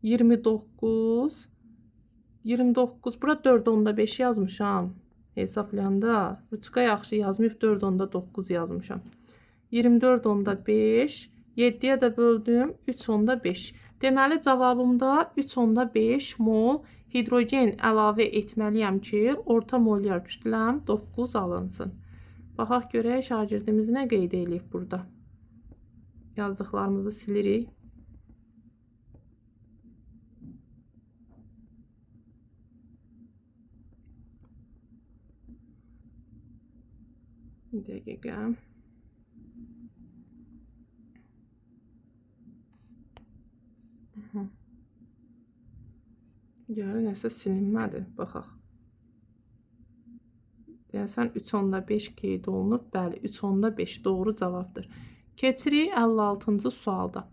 29. 29. Bura 4,5 yazmışam. Hesablayanda. Ruçka yaxşı yazmayıb 4,9 yazmışam. 24,5. 7-yə də böldüm 3,5. Deməli cavabımda 3,5 mol hidrogen əlavə etməliyəm ki, orta molyar kütləm 9 alınsın. Baxaq görək şagirdimiz nə qeyd edib burada. Yazdıqlarımızı silirik. Bir dəqiqə. Gəlir nəsə silinmədi. Baxaq. Deyəsən 3,5 qeyd olunub. Bəli, 3,5 doğru cavabdır. Keçirik 56-cı sualda.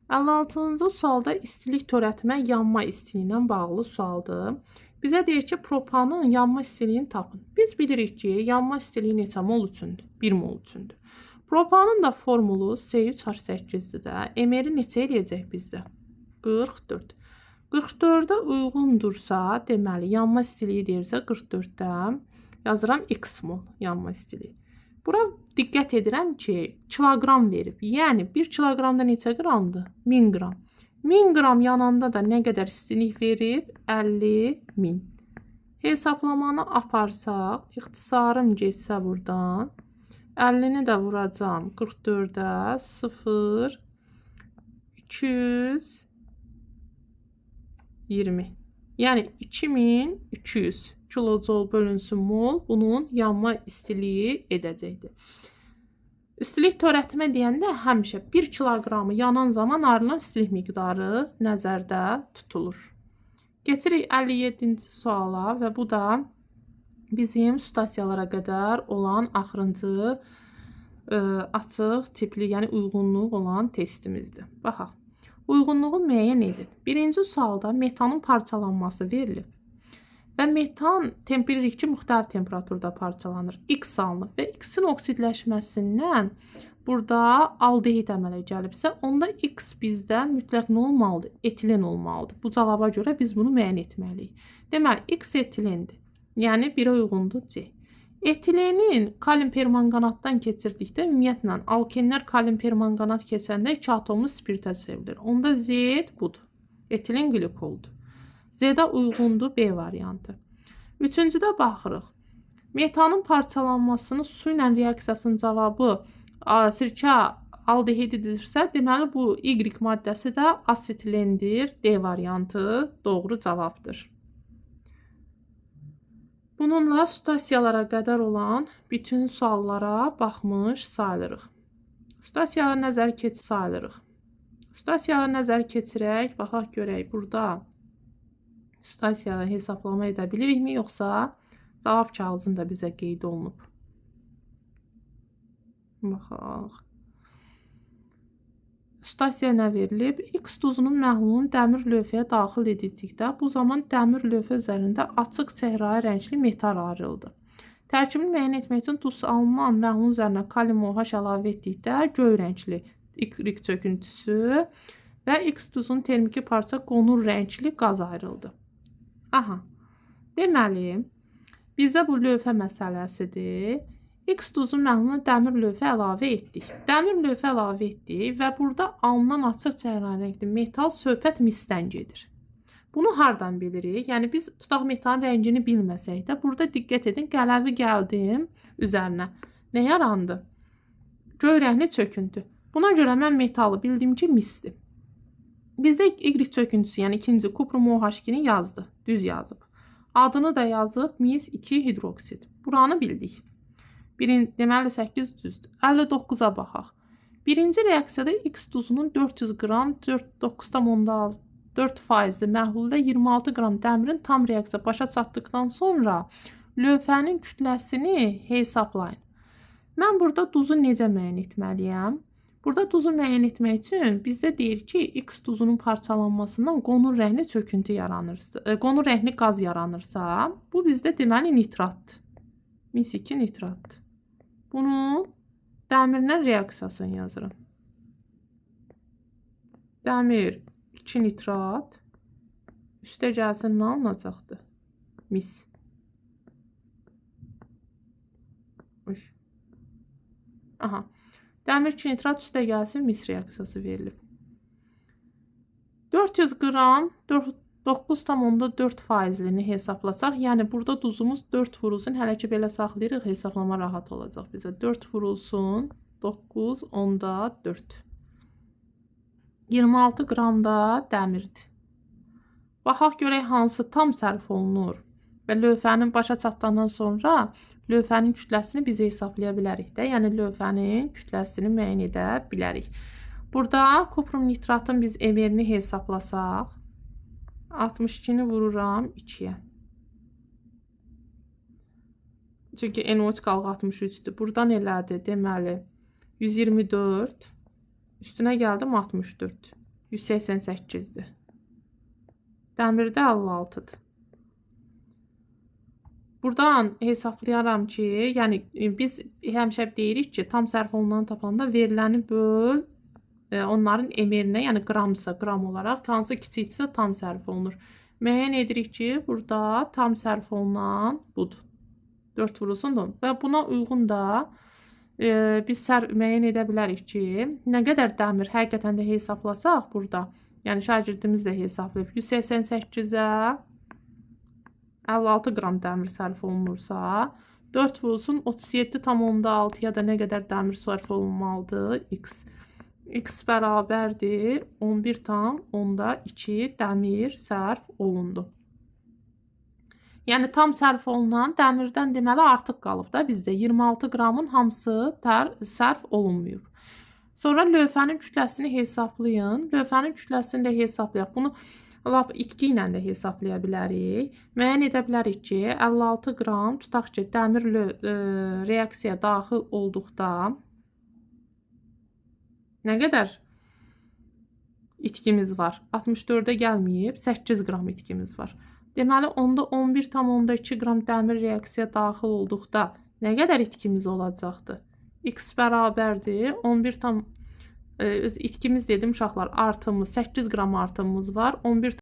56-cı sualda istilik törətmə yanma istiliyi ilə bağlı sualdır. Bizə deyir ki, propanın yanma istiliyini tapın. Biz bilirik ki, yanma istiliyi neçə mol üçündür? 1 mol üçündür. Propanın da formulu C3H8-dir də. MR-i neçə eləyəcək bizdə? 44. 44-ə uyğundursa, deməli, yanma istiliyi deyirsə 44-də yazıram x mol yanma istiliyi. Bura diqqət edirəm ki, kiloqram verib. Yəni, 1 kiloqramda neçə qramdır? 1000 qram. 1000 qram yananda da nə qədər istilik verib? 50.000. Hesaplamanı aparsaq, ixtisarım geçsə buradan, 50-ni də vuracam 44-ə, 0, 220. Yəni 2200 kilojol bölünsün mol bunun yanma istiliyi edəcəkdir. İstilik törətmə deyəndə həmişə 1 kiloqramı yanan zaman ayrılan istilik miqdarı nəzərdə tutulur. Keçirik 57-ci suala və bu da bizim stasiyalara qədər olan axırıncı açıq tipli, yəni uyğunluq olan testimizdir. Baxaq. Uyğunluğu müəyyən edin. Birinci sualda metanın parçalanması verilir. Və metan bilirik ki, müxtəlif temperaturda parçalanır. X alınır və X-in oksidləşməsindən burada aldehid əmələ gəlibsə, onda X bizdə mütləq nə olmalıdır? Etilen olmalıdır. Bu cavaba görə biz bunu müəyyən etməliyik. Deməli, X etilendir. Yəni, 1-ə uyğundur C. Etilenin kalium permanganatdan keçirdikdə ümumiyyətlə alkenlər kalium permanganat keçəndə 2 atomlu spirtə çevrilir. Onda Z budur. Etilen glikoldur. Z-də uyğundur B variantı. Üçüncüdə baxırıq. Metanın parçalanmasının su ilə reaksiyasının cavabı sirkə aldehididirsə, deməli bu Y maddəsi də asetilendir. D variantı doğru cavabdır. Bununla sitasiyalara qədər olan bütün suallara baxmış sayılırıq. Sitasiyalara nəzər sayılırıq. Sitasiyalara nəzər keçirək, baxaq görək burada sitasiyalara hesablama edə bilirikmi, yoxsa cavab kağızında bizə qeyd olunub. Baxaq. Sitasiya nə verilib? X duzunun məhlulunu dəmir lövhəyə daxil edildikdə, bu zaman dəmir lövhə üzərində açıq çəhrayı rəngli metal ayrıldı. Tərkibini müəyyən etmək üçün duz alınan məhlulun üzərinə kalium OH əlavə etdikdə göy rəngli Y çöküntüsü və X duzunun termiki parça qonur rəngli qaz ayrıldı. Aha, deməli, bizdə bu lövhə məsələsidir. X duzun məhluluna dəmir lövhə əlavə etdik. Dəmir lövhə əlavə etdik və burada alınan açıq cərrahə rəngli metal söhbət misdən gedir. Bunu hardan bilirik? Yəni biz tutaq metalın rəngini bilməsək də, burada diqqət edin, qələvi gəldim üzərinə. Nə yarandı? Göy rəngli çöküntü. Buna görə mən metalı bildim ki, misdir. Bizdə Y çöküntüsü, yəni ikinci kuprum OH2-ni yazdı, düz yazıb. Adını da yazıb mis 2 hidroksid. Buranı bildik. Deməli 8 düzdür. 59-a baxaq. Birinci reaksiyada X duzunun 400 qram 4,4% məhlulda 26 qram dəmirin tam reaksiya başa çatdıqdan sonra lövhənin kütləsini hesablayın. Mən burada duzu necə müəyyən etməliyəm? Burada duzu müəyyən etmək üçün bizdə deyir ki, X duzunun parçalanmasından qonur rəngli çöküntü yaranırsa, qonur rəngli qaz yaranırsa, bu bizdə deməli nitratdır. Mis 2 nitratdır. Bunu dəmirlə reaksiyasını yazıram. Dəmir 2 nitrat üstə gəlsin nə alınacaqdır? Mis. Aha. Dəmir 2 nitrat üstə gəlsin mis reaksiyası verilib. 400 qram 9,4%-ni hesablasaq, yəni burada duzumuz 4 vurulsun, hələ ki belə saxlayırıq, hesablama rahat olacaq bizə. 4 vurulsun, 9,4. 26 qram da dəmirdir. Baxaq görək hansı tam sərf olunur və lövhənin başa çatdıqdan sonra lövhənin kütləsini biz hesablaya bilərik də, yəni lövhənin kütləsini müəyyən edə bilərik. Burada kuprum nitratın biz emerini hesablasaq, 62-ni vururam 2-yə. Çünki NO3 qalğı 63-dür. Buradan elədir, deməli 124, üstünə gəldim 64, 188-dir. Dəmirdə 56-dır. Buradan hesaplayaram ki, yəni biz həmişə deyirik ki, tam sərf olunan tapanda veriləni böl onların emerinə, yəni qramsa qram olaraq, hansı kiçikdirsə tam sərf olunur. Müəyyən edirik ki, burada tam sərf olunan budur. 4 vurulsundur. Və buna uyğun da biz müəyyən edə bilərik ki, nə qədər dəmir həqiqətən də hesablasaq burada, yəni şagirdimiz də hesablayıb 188-ə 56 qram dəmir sərf olunursa, 4 vurulsun 37,6-ya da nə qədər dəmir sərf olunmalıdır? X. X bərabərdir 11,2 dəmir sərf olundu. Yəni tam sərf olunan dəmirdən deməli artıq qalıb da bizdə 26 qramın hamısı sərf olunmayıb. Sonra lövhənin kütləsini hesablayın. Lövhənin kütləsini də hesablayaq. Bunu lap itki ilə də hesablaya bilərik. Müəyyən edə bilərik ki, 56 qram tutaq ki, dəmir reaksiyaya daxil olduqda nə qədər itkimiz var? 64-ə gəlməyib, 8 qram itkimiz var. Deməli, onda 11,2 qram dəmir reaksiyaya daxil olduqda nə qədər itkimiz olacaqdır? X bərabərdir 11 itkimiz dedim uşaqlar, artımımız 8 qram artımımız var.